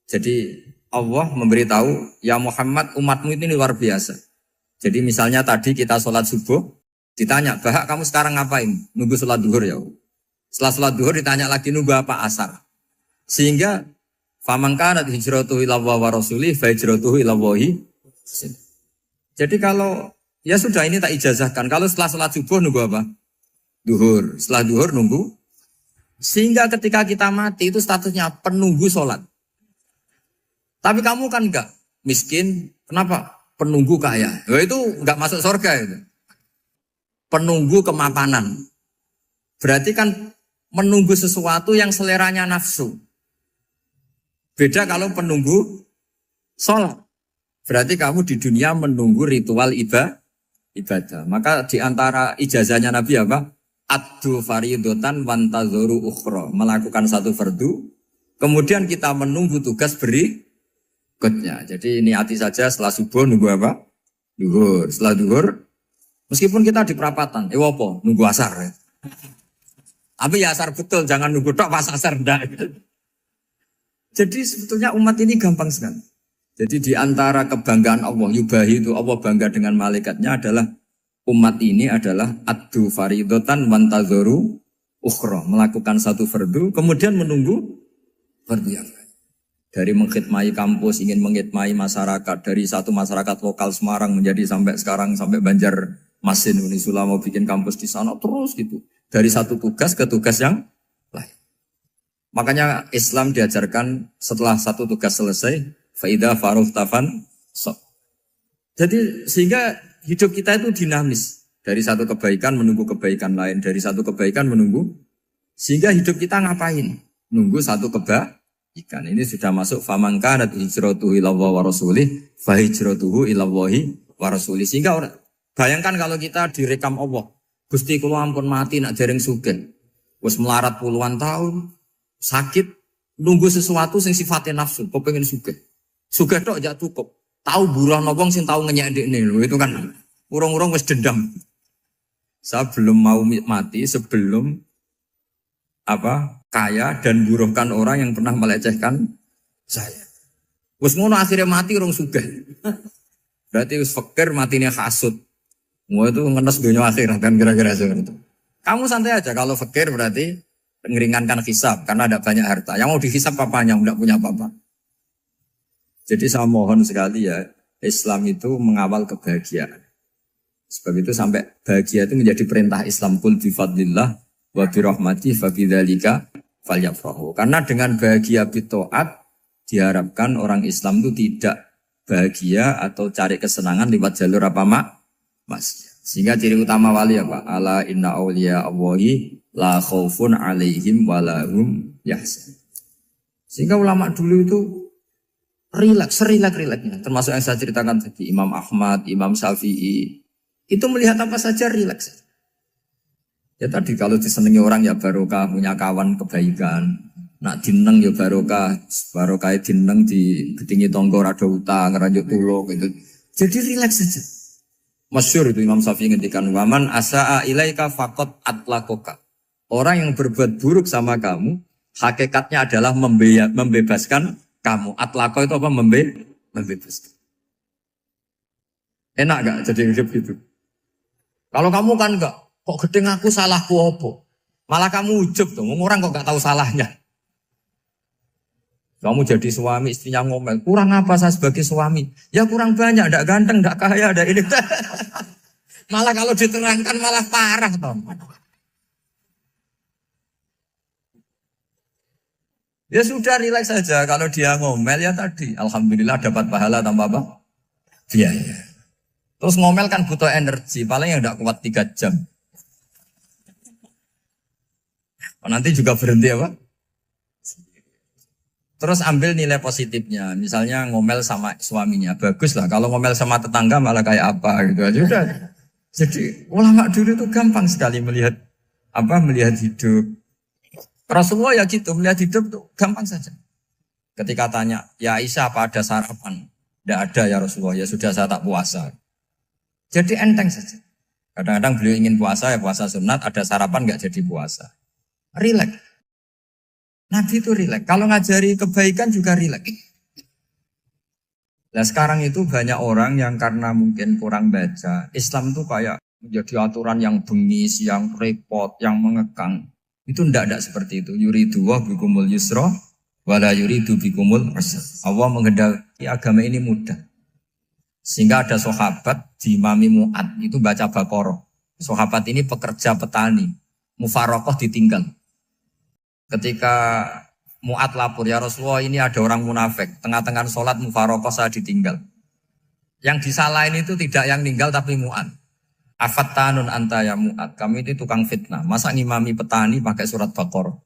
Jadi Allah memberitahu, ya Muhammad umatmu ini luar biasa. Jadi misalnya tadi kita sholat subuh, ditanya, Bahak kamu sekarang ngapain? Nunggu sholat duhur ya. Setelah sholat duhur ditanya lagi nunggu apa asar. Sehingga faman kanat hijratuhu ila wa rasulih fa hijratuhu ila wahi. Jadi kalau ya sudah ini tak ijazahkan. Kalau setelah sholat subuh nunggu apa? Duhur. Setelah duhur nunggu. Sehingga ketika kita mati itu statusnya penunggu sholat. Tapi kamu kan enggak miskin. Kenapa? Penunggu kaya. Ya itu enggak masuk surga itu. Penunggu kemapanan. Berarti kan menunggu sesuatu yang seleranya nafsu. Beda kalau penunggu sholat. Berarti kamu di dunia menunggu ritual ibadah. Maka di antara ijazahnya Nabi apa? Addu faridotan wantazoru ukhra. Melakukan satu fardu. Kemudian kita menunggu tugas berikutnya. Jadi niati saja setelah subuh nunggu apa? Duhur. Setelah duhur, meskipun kita di perapatan, apa? Nunggu asar. Ya. Tapi ya asar betul, jangan nunggu tok pas asar. Enggak. Jadi sebetulnya umat ini gampang sekali. Jadi di antara kebanggaan Allah, yubahi itu Allah bangga dengan malaikatnya adalah umat ini adalah addu faridotan wantazoru ukhra. Melakukan satu fardu, kemudian menunggu fardu yang lain. Dari mengkhidmati kampus, ingin mengkhidmati masyarakat. Dari satu masyarakat lokal Semarang menjadi sampai sekarang, sampai Banjarmasin, Unisula mau bikin kampus di sana, terus gitu. Dari satu tugas ke tugas yang lain. Makanya Islam diajarkan setelah satu tugas selesai, faida faruh tafan sok. Jadi sehingga hidup kita itu dinamis. Dari satu kebaikan menunggu kebaikan lain. Dari satu kebaikan menunggu. Sehingga hidup kita ngapain? Nunggu satu kebaikan. Ini sudah masuk. Faman kanat hijratuhu ilallahi wa rasulih. Fahijratuhu ilallahi wa rasulih. Sehingga bayangkan kalau kita direkam Allah. Gusti kula ampun mati nak dereng sugih. Wis melarat puluhan tahun. Sakit. Nunggu sesuatu yang sifatnya nafsu. Kau pengen sugih. Sugih tok aja cukup. Tahu buruh nobong sing tahu ngenyek ndekne lho itu kan urung-urung wis dendam. Saya belum mau mati sebelum kaya dan buruhkan orang yang pernah melecehkan saya. Wis ngono akhirnya mati urung sugih. Berarti wis fakir matine hasud. Mau itu ngenes dunia akhirat kan kira-kira seperti itu. Kamu santai aja kalau fakir berarti meringankan hisab karena ada banyak harta. Yang mau dihisab papanya enggak punya apa-apa. Jadi saya mohon sekali ya, Islam itu mengawal kebahagiaan. Sebab itu sampai bahagia itu menjadi perintah Islam. Qul bifadlillah wa birahmati fa bidzalika falyafrahu. Karena dengan bahagia bitaat diharapkan orang Islam itu tidak bahagia atau cari kesenangan lewat jalur apa maksiat. Sehingga ciri utama wali apa? Ala inna awliya Allahi la khaufun alaihim wa lahum yahzanun. Sehingga ulama dulu itu rileks-rileksnya. Termasuk yang saya ceritakan tadi, Imam Ahmad, Imam Syafi'i. Itu melihat apa saja rileks. Ya tadi kalau disenangi orang ya barokah, punya kawan kebaikan. Nak dineng ya barokah dineng di ketinggi tonggo rada utang, ngeranjuk tulung gitu. Jadi rileks saja. Masyhur itu Imam Syafi'i ngendikan waman asa'a ilaika faqat atlakoka. Orang yang berbuat buruk sama kamu, hakikatnya adalah membebaskan kamu. Atlako itu apa? Membebaskan. Enak gak jadi hidup itu? Kalau kamu kan enggak, kok gedeng aku salahku apa? Malah kamu ujub tuh, orang kok gak tahu salahnya. Kamu jadi suami, istrinya ngomel, kurang apa saya sebagai suami? Ya kurang banyak, enggak ganteng, enggak kaya, enggak ini. Malah kalau diterangkan malah parah toh. Ya sudah rileks saja. Kalau dia ngomel ya tadi. Alhamdulillah dapat pahala tanpa apa? Biaya. Terus ngomel kan butuh energi. Paling yang tidak kuat 3 jam. Nanti juga berhenti apa? Terus ambil nilai positifnya. Misalnya ngomel sama suaminya. Bagus lah. Kalau ngomel sama tetangga malah kayak apa gitu aja. Udah. Jadi ulama dulu itu gampang sekali melihat hidup. Rasulullah ya gitu, melihat hidup tuh gampang saja. Ketika tanya, ya Aisyah apa ada sarapan? Tidak ada ya Rasulullah, ya sudah saya tak puasa. Jadi enteng saja. Kadang-kadang beliau ingin puasa, ya puasa sunat, ada sarapan nggak jadi puasa. Rileks. Nabi itu rileks. Kalau ngajari kebaikan juga rileks. Nah sekarang itu banyak orang yang karena mungkin kurang baca, Islam tuh kayak menjadi aturan yang bengis, yang repot, yang mengekang. Itu ndak seperti itu. Yuridu wa bikumul yusra wala yuridu bikumul usra. Allah menghendaki agama ini mudah. Sehingga ada sahabat di Imami Mu'ad itu baca Baqarah. Sahabat ini pekerja petani, mufarokoh ditinggal. Ketika Mu'ad lapor, ya Rasulullah ini ada orang munafik, tengah-tengah sholat mufarokoh saya ditinggal. Yang disalahin itu tidak yang ninggal tapi Mu'ad. Afattanun anta ya Mu'ad, kami itu tukang fitnah. Masa ngimami petani pakai surat Baqarah?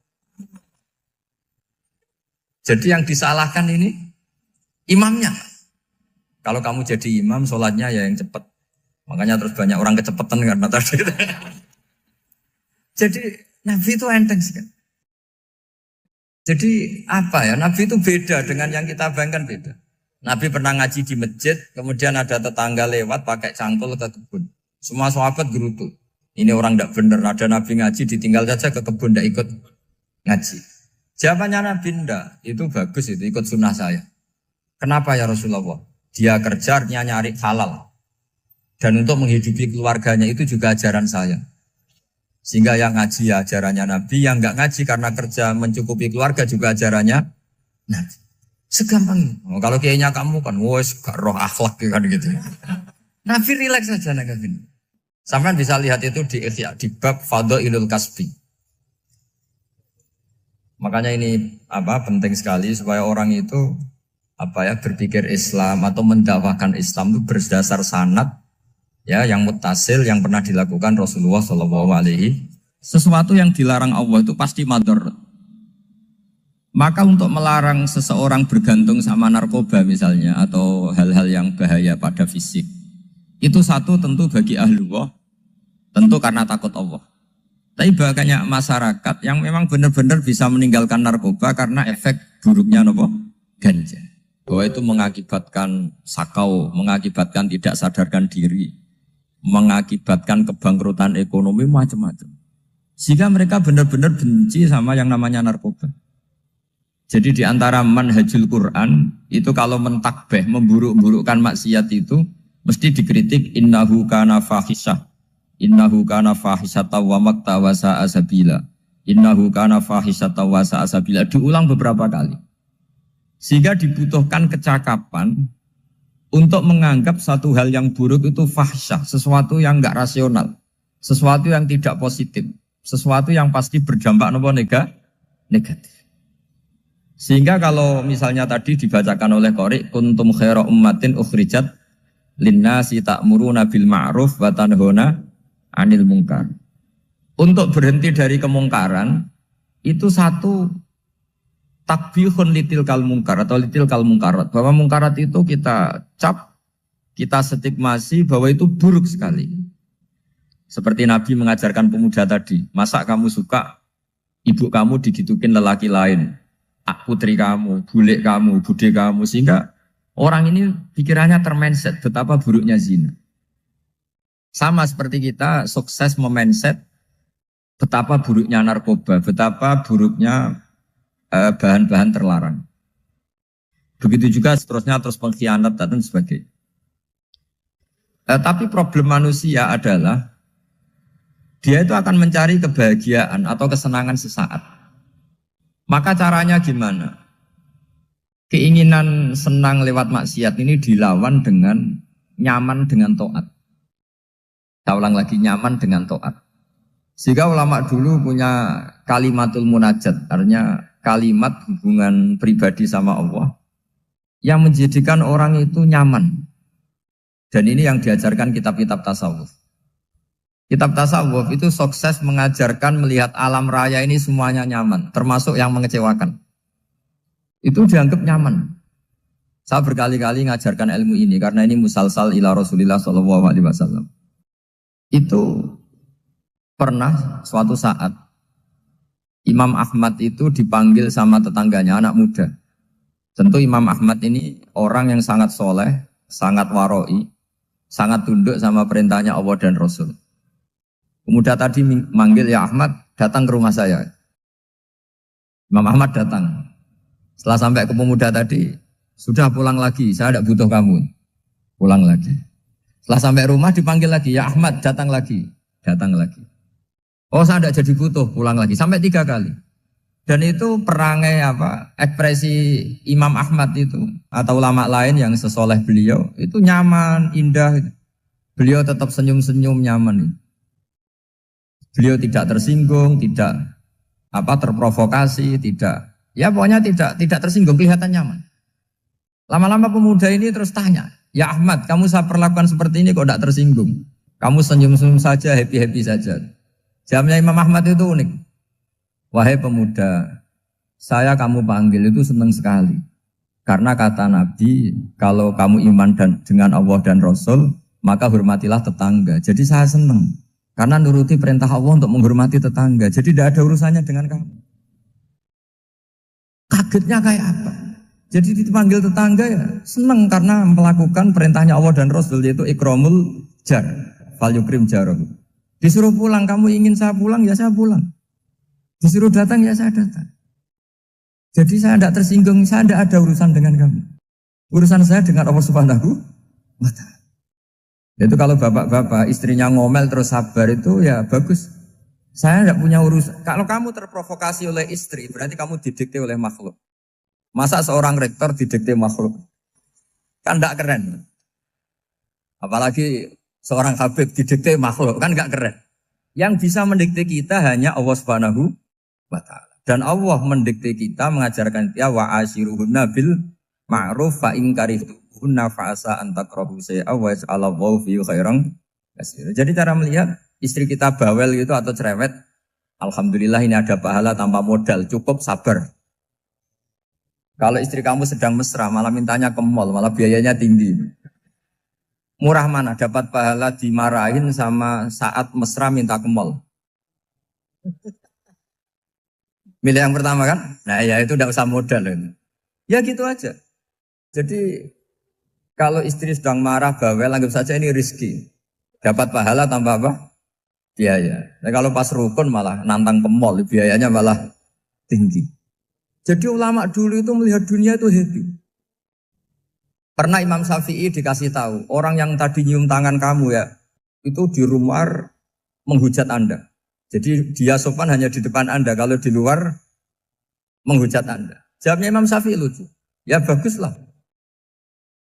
Jadi yang disalahkan ini imamnya. Kalau kamu jadi imam, sholatnya ya yang cepat. Makanya terus banyak orang kecepatan karena tadi. Jadi Nabi itu enteng sekali. Jadi apa ya, Nabi itu beda dengan yang kita bayangkan beda. Nabi pernah ngaji di masjid, kemudian ada tetangga lewat pakai cangkul ke kebun. Semua sahabat gerutu. Ini orang tidak benar, ada Nabi ngaji ditinggal saja ke kebun, tidak ikut ngaji. Jawabannya Nabi tidak, itu bagus itu, ikut sunnah saya. Kenapa ya Rasulullah? Dia kerjanya nyari halal. Dan untuk menghidupi keluarganya itu juga ajaran saya. Sehingga yang ngaji ya ajarannya Nabi, yang enggak ngaji karena kerja mencukupi keluarga juga ajarannya Nabi. Segampang itu. Oh, kalau kayaknya kamu kan, wes gak roh akhlak kan gitu. Nabi rileks saja Nabi. Sampai bisa lihat itu di Ihya, di bab Fadhailul Kasbi. Makanya ini penting sekali supaya orang itu berpikir Islam atau mendakwahkan Islam itu berdasar sanad ya yang muttasil yang pernah dilakukan Rasulullah SAW. Sesuatu yang dilarang Allah itu pasti madhar. Maka untuk melarang seseorang bergantung sama narkoba misalnya atau hal-hal yang bahaya pada fisik, itu satu tentu bagi ahlullah, tentu karena takut Allah. Tapi banyak masyarakat yang memang benar-benar bisa meninggalkan narkoba karena efek buruknya ganja. Bahwa itu mengakibatkan sakau, mengakibatkan tidak sadarkan diri, mengakibatkan kebangkrutan ekonomi macam-macam. Sehingga mereka benar-benar benci sama yang namanya narkoba. Jadi di antara manhajul Quran itu kalau mentakbih, memburuk-burukkan maksiat itu mesti dikritik innahu kana fahisyah. Innahu kana fahisyata wa maqta wa sa'a sabila. Innahu kana fahisyata wa sa'a sabila. Diulang beberapa kali. Sehingga dibutuhkan kecakapan untuk menganggap satu hal yang buruk itu fahsyah, sesuatu yang enggak rasional, sesuatu yang tidak positif, sesuatu yang pasti berdampak negatif. Sehingga kalau misalnya tadi dibacakan oleh Qori, kuntum khaira ummatin ukhrijat linnasi ta'muruna bil ma'ruf wa tanhauna 'anil munkar. Untuk berhenti dari kemungkaran itu satu takbihun litil kal mungkar atau litil kal mungkarat, bahwa mungkarat itu kita cap, kita stigmasi bahwa itu buruk sekali. Seperti Nabi mengajarkan pemuda tadi, masa kamu suka ibu kamu digitukin lelaki lain, putri kamu, bule kamu, bude kamu, sehingga orang ini pikirannya termindset betapa buruknya zina. Sama seperti kita sukses memindset betapa buruknya narkoba, betapa buruknya bahan-bahan terlarang. Begitu juga seterusnya terus pengkhianat dan sebagainya. Tapi problem manusia adalah dia itu akan mencari kebahagiaan atau kesenangan sesaat. Maka caranya gimana? Keinginan senang lewat maksiat ini dilawan dengan nyaman dengan taat. Saya ulang lagi, nyaman dengan taat. Sehingga ulama dulu punya kalimatul munajat, artinya kalimat hubungan pribadi sama Allah yang menjadikan orang itu nyaman. Dan ini yang diajarkan kitab-kitab tasawuf. Kitab tasawuf itu sukses mengajarkan melihat alam raya ini semuanya nyaman, termasuk yang mengecewakan. Itu dianggap nyaman. Saya berkali-kali mengajarkan ilmu ini karena ini musalsal ila Rasulillah SAW. Itu pernah suatu saat Imam Ahmad itu dipanggil sama tetangganya, anak muda. Tentu Imam Ahmad ini orang yang sangat soleh, sangat waroi, sangat tunduk sama perintahnya Allah dan Rasul. Pemuda tadi manggil, ya Ahmad, datang ke rumah saya. Imam Ahmad datang. Setelah sampai ke pemuda tadi, Sudah pulang lagi, saya tidak butuh kamu. Pulang lagi. Setelah sampai rumah dipanggil lagi, ya Ahmad datang lagi. Datang lagi. Oh saya tidak jadi butuh, pulang lagi. Sampai 3 kali. Dan itu perangai ekspresi Imam Ahmad itu atau ulama lain yang sesoleh beliau itu nyaman, indah. Beliau tetap senyum-senyum nyaman. Beliau tidak tersinggung, tidak terprovokasi, tidak pokoknya tidak tersinggung, kelihatan nyaman. Lama-lama pemuda ini terus tanya, ya Ahmad, kamu saya perlakukan seperti ini kok tidak tersinggung? Kamu senyum-senyum saja, happy-happy saja. Jawabnya Imam Ahmad itu unik. Wahai pemuda, saya kamu panggil itu senang sekali. Karena kata Nabi, kalau kamu iman dengan Allah dan Rasul, maka hormatilah tetangga. Jadi saya senang. Karena nuruti perintah Allah untuk menghormati tetangga. Jadi tidak ada urusannya dengan kamu. Kagetnya kayak apa? Jadi dipanggil tetangga ya senang karena melakukan perintahnya Allah dan Rasul, yaitu ikramul jar, fal yukrim jaroh. Disuruh pulang, kamu ingin saya pulang, ya saya pulang. Disuruh datang, ya saya datang. Jadi saya tidak tersinggung, saya tidak ada urusan dengan kamu. Urusan saya dengan Allah Subhanahu wa Ta'ala. Itu kalau bapak-bapak istrinya ngomel terus sabar itu ya bagus. Saya tidak punya urusan. Kalau kamu terprovokasi oleh istri, berarti kamu didikte oleh makhluk. Masa seorang rektor didikte makhluk? Kan tidak keren. Apalagi seorang habib didikte makhluk, kan tidak keren. Yang bisa mendikte kita hanya Allah Subhanahu wa Ta'ala. Dan Allah mendikte kita, mengajarkan kita wa ashiruhunna bil ma'ruf fa in karihtunna fa asa an takrahu shay'a wa yaj'alallahu fi khairan katsira. Jadi cara melihat istri kita bawel gitu atau cerewet, alhamdulillah ini ada pahala tanpa modal, cukup sabar. Kalau istri kamu sedang mesra, malah mintanya ke mall, malah biayanya tinggi. Murah mana dapat pahala dimarahin sama saat mesra minta ke mall? Milih yang pertama kan? Nah ya itu tidak usah modal. Ya gitu aja. Jadi kalau istri sedang marah bawel, anggap saja ini rezeki. Dapat pahala tanpa apa? Biaya. Nah kalau pas rukun malah nantang ke mall, biayanya malah tinggi. Jadi ulama dulu itu melihat dunia itu happy. Pernah Imam Syafi'i dikasih tahu, orang yang tadi nyium tangan kamu ya, itu di rumah menghujat Anda. Jadi dia sopan hanya di depan Anda, kalau di luar menghujat Anda. Jawabnya Imam Syafi'i lucu. Ya baguslah.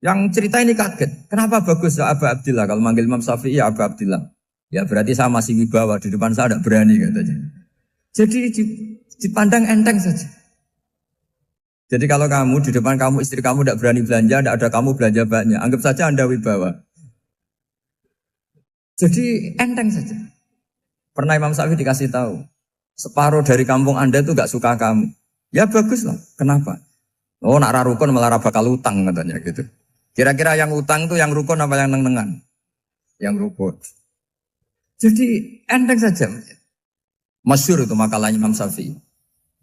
Yang cerita ini kaget. Kenapa bagus ya Aba Abdillah? Kalau manggil Imam Syafi'i ya Aba Abdillah. Ya berarti saya masih wibawa, di depan saya tidak berani katanya. Jadi dipandang enteng saja. Jadi kalau kamu di depan kamu istri kamu tidak berani belanja, tidak ada kamu belanja banyak, anggap saja Anda wibawa. Jadi enteng saja. Pernah Imam Syafi'i dikasih tahu, separuh dari kampung Anda itu gak suka kamu. Ya bagus lah. Kenapa? Oh nak rukun malah bakal utang katanya gitu. Kira-kira yang utang itu yang rukun apa yang neng-nengan? Yang rukun. Jadi enteng saja. Masyhur itu makalahnya Imam Syafi'i.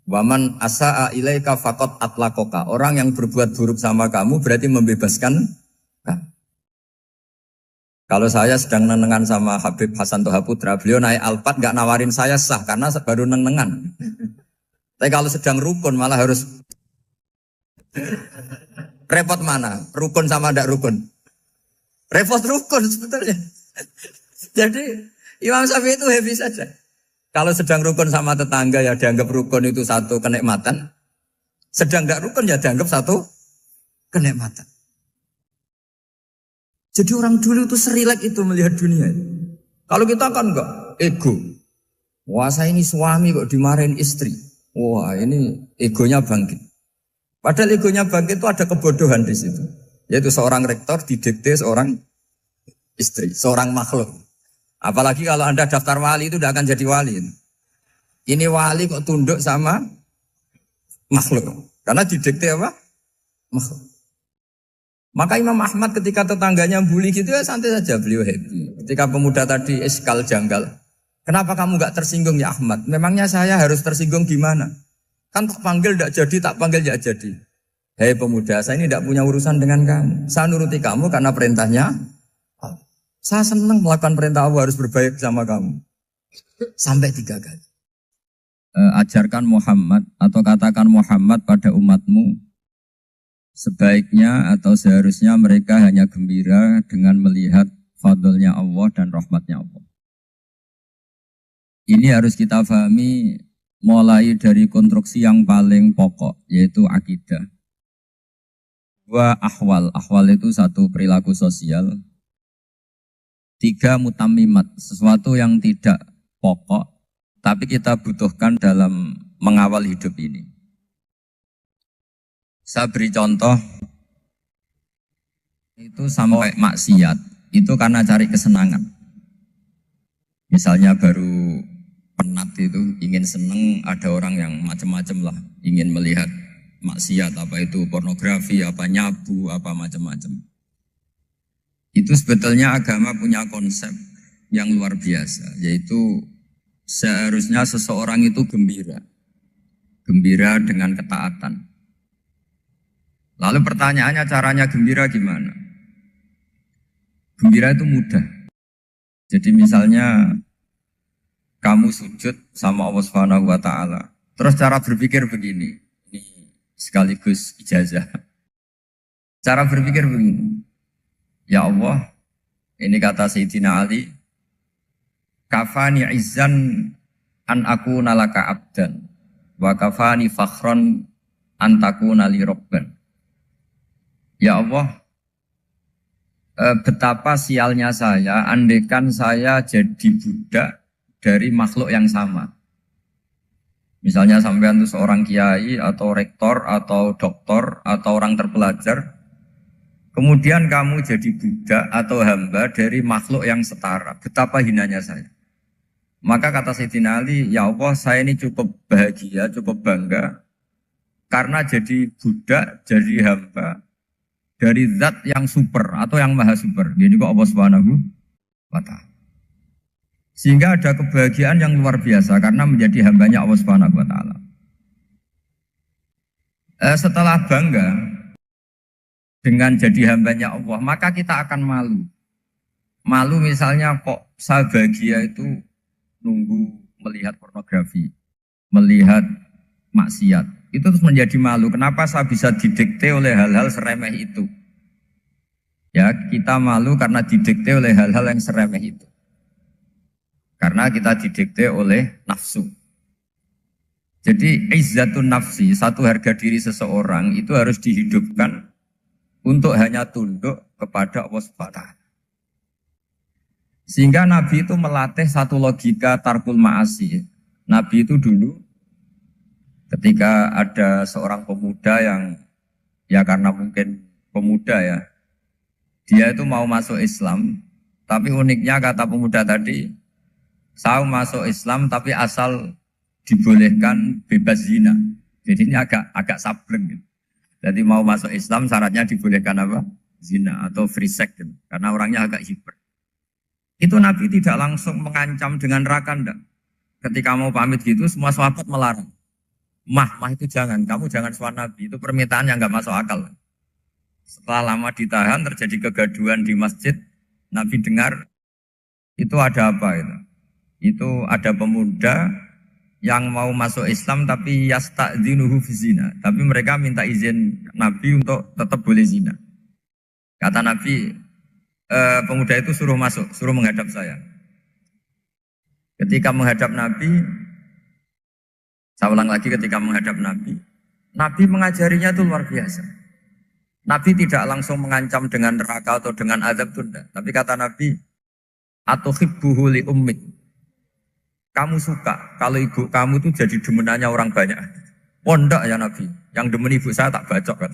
Waman asa'a ilaika faqad atlaqaka. Orang yang berbuat buruk sama kamu berarti membebaskan kamu. Kalau saya sedang nenengan sama Habib Hasan Toha Putra, beliau naik Alphard gak nawarin saya sah karena baru nenengan. Tapi kalau sedang rukun malah harus repot mana? Rukun sama ndak rukun? Repot rukun sebetulnya. Jadi Imam Syafi'i itu happy saja. Kalau sedang rukun sama tetangga ya dianggap rukun itu satu kenikmatan. Sedang tidak rukun ya dianggap satu kenikmatan. Jadi orang dulu itu serilek itu melihat dunia. Kalau kita kan enggak, ego. Wah saya ini suami kok dimarahin istri. Wah ini egonya bangkit. Padahal egonya bangkit itu ada kebodohan di situ. Yaitu seorang rektor didikte seorang istri, seorang makhluk. Apalagi kalau Anda daftar wali itu tidak akan jadi wali. Ini wali kok tunduk sama makhluk. Karena didikte apa? Makhluk. Maka Imam Ahmad ketika tetangganya bully gitu ya santai saja beliau happy. Ketika pemuda tadi eskal janggal. Kenapa kamu gak tersinggung ya Ahmad? Memangnya saya harus tersinggung gimana? Kan tak panggil tidak jadi, tak panggil tidak jadi. Hei pemuda, saya ini tidak punya urusan dengan kamu. Saya nuruti kamu karena perintahnya. Saya senang melakukan perintah Allah harus berbaik sama kamu. Sampai 3 kali. Ajarkan Muhammad atau katakan Muhammad pada umatmu. Sebaiknya atau seharusnya mereka hanya gembira dengan melihat fadlnya Allah dan rahmatnya Allah. Ini harus kita pahami mulai dari konstruksi yang paling pokok, yaitu akidah. Dua ahwal. Ahwal itu satu perilaku sosial. Tiga mutamimat, sesuatu yang tidak pokok, tapi kita butuhkan dalam mengawal hidup ini. Saya beri contoh, itu sampai maksiat, itu karena cari kesenangan. Misalnya baru penat itu, ingin seneng, ada orang yang macam-macam lah, ingin melihat maksiat, apa itu pornografi, apa nyabu, apa macam-macam. Itu sebetulnya agama punya konsep yang luar biasa, yaitu seharusnya seseorang itu gembira. Gembira dengan ketaatan. Lalu pertanyaannya caranya gembira gimana? Gembira itu mudah. Jadi misalnya kamu sujud sama Allah Subhanahu wa taala. Terus cara berpikir begini. Ini sekaligus ijazah. Cara berpikir begini. Ya Allah, ini kata Sayyidina Ali, kafani izzan an akuna laka abdan wa kafani fakhran an takuna li rabban. Ya Allah, betapa sialnya saya andaikan saya jadi budak dari makhluk yang sama. Misalnya sampean itu seorang kiai atau rektor atau doktor atau orang terpelajar, kemudian kamu jadi budak atau hamba dari makhluk yang setara. Betapa hinanya saya. Maka kata Sayyidina Ali, ya Allah saya ini cukup bahagia, cukup bangga karena jadi budak, jadi hamba dari zat yang super atau yang maha super. Jadi kok Allah Subhanahu wa ta'ala. Sehingga ada kebahagiaan yang luar biasa karena menjadi hambanya Allah Subhanahu wa ta'ala. Setelah bangga dengan jadi hambanya Allah, maka kita akan malu. Malu misalnya kok saya bahagia itu nunggu melihat pornografi, melihat maksiat. Itu terus menjadi malu. Kenapa saya bisa didikte oleh hal-hal seremeh itu? Ya, kita malu karena didikte oleh hal-hal yang seremeh itu. Karena kita didikte oleh nafsu. Jadi izzatun nafsi, satu harga diri seseorang itu harus dihidupkan untuk hanya tunduk kepada Allah Subhanahu. Sehingga Nabi itu melatih satu logika tarkul ma'asi. Nabi itu dulu ketika ada seorang pemuda yang ya karena mungkin pemuda ya, dia itu mau masuk Islam, tapi uniknya kata pemuda tadi, saya masuk Islam tapi asal dibolehkan bebas zina. Jadi ini agak sableng gitu. Jadi mau masuk Islam syaratnya dibolehkan apa? Zina atau free sex gitu. Karena orangnya agak hiper. Itu Nabi tidak langsung mengancam dengan neraka enggak. Ketika mau pamit gitu semua sahabat melarang. Mah itu jangan, kamu jangan sowan Nabi, itu permintaan yang nggak masuk akal. Setelah lama ditahan, terjadi kegaduhan di masjid, Nabi dengar, itu ada apa itu? Itu ada pemuda yang mau masuk Islam tapi yasta'dzinuhu fi zina. Tapi mereka minta izin Nabi untuk tetap boleh zina. Kata Nabi, pemuda itu suruh masuk, suruh menghadap saya. Ketika menghadap Nabi, saya ulang lagi ketika menghadap Nabi. Nabi mengajarinya itu luar biasa. Nabi tidak langsung mengancam dengan neraka atau dengan azab tunda. Tapi kata Nabi, atuhibbuhu li ummik. Kamu suka kalau ibu kamu itu jadi demenannya orang banyak. Oh enggak ya Nabi, yang demen ibu saya tak bacok kan.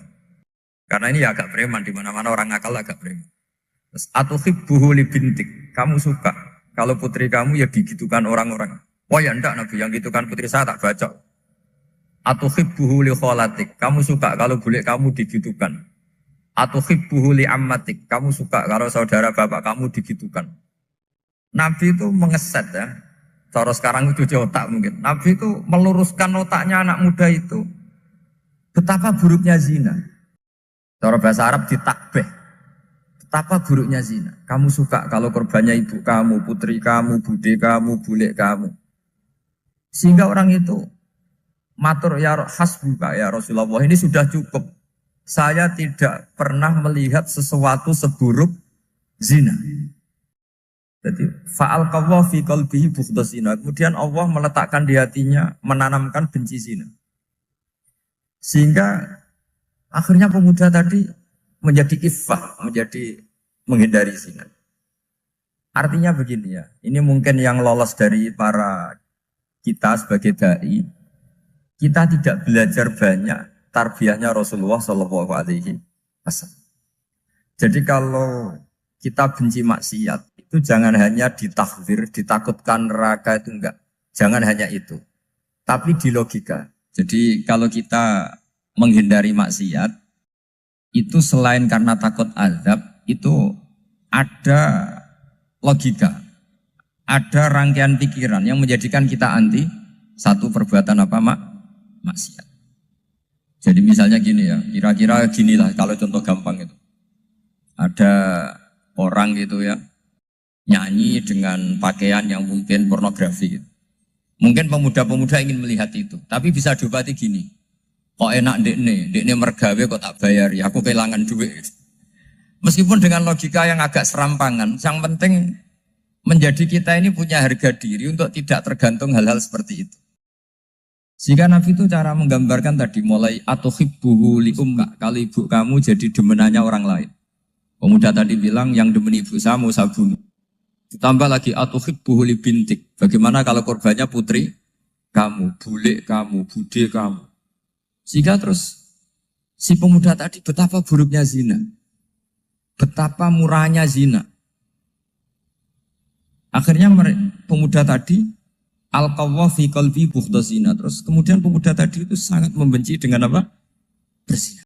Karena ini ya agak preman, di mana-mana orang nakal agak preman. Terus atuhibbuhu li bintik. Kamu suka kalau putri kamu ya digitukan orang-orang. Oh ya enggak Nabi, yang gitu kan putri saya tak bacok. Atuhibbuhu li kholatik. Kamu suka kalau bule kamu digitukan. Atuhibbuhu li ammatik. Kamu suka kalau saudara bapak kamu digitukan. Nabi itu mengeset ya. Cara sekarang itu cuci otak mungkin. Nabi itu meluruskan otaknya anak muda itu. Betapa buruknya zina. Cara bahasa Arab ditakbih. Betapa buruknya zina. Kamu suka kalau korbannya ibu kamu, putri kamu, bude kamu, bule kamu. Sehingga orang itu matur ya hasbuka ya Rasulullah, ini sudah cukup. saya tidak pernah melihat sesuatu seburuk zina. Jadi fa'al kawwa fi qalbihi bughdas zina. Kemudian Allah meletakkan di hatinya, menanamkan benci zina. Sehingga akhirnya pemuda tadi menjadi iffah, menjadi menghindari zina. Artinya begini ya, ini mungkin yang lolos dari para kita sebagai dai, kita tidak belajar banyak tarbiyahnya Rasulullah Shallallahu Alaihi Wasallam. Jadi kalau kita benci maksiat, itu jangan hanya ditakhzir, ditakutkan neraka itu enggak. Jangan hanya itu. Tapi di logika. Jadi kalau kita menghindari maksiat, itu selain karena takut azab, itu ada logika. Ada rangkaian pikiran yang menjadikan kita anti satu perbuatan apa maksiat. Jadi misalnya gini ya, kira-kira ginilah kalau contoh gampang itu. Ada orang gitu ya, nyanyi dengan pakaian yang mungkin pornografi gitu. Mungkin pemuda-pemuda ingin melihat itu, tapi bisa diobati gini. Kok enak dekne mergawe kok tak bayar ya, aku kehilangan duit. Meskipun dengan logika yang agak serampangan, yang penting menjadi kita ini punya harga diri untuk tidak tergantung hal-hal seperti itu. Jika Nabi itu cara menggambarkan tadi mulai atuhibbuhu li ummah, kalau ibu kamu jadi demenannya orang lain. Pemuda tadi bilang yang demen ibu saya mau saya bunuh. Ditambah lagi atuhibbuhu li bintik. Bagaimana kalau korbannya putri kamu, bule kamu, bude kamu. Sehingga terus si pemuda tadi betapa buruknya zina. Betapa murahnya zina. Akhirnya pemuda tadi al-qawwa fi qalbi bughdas zina. Terus kemudian pemuda tadi itu sangat membenci dengan apa? Berzina.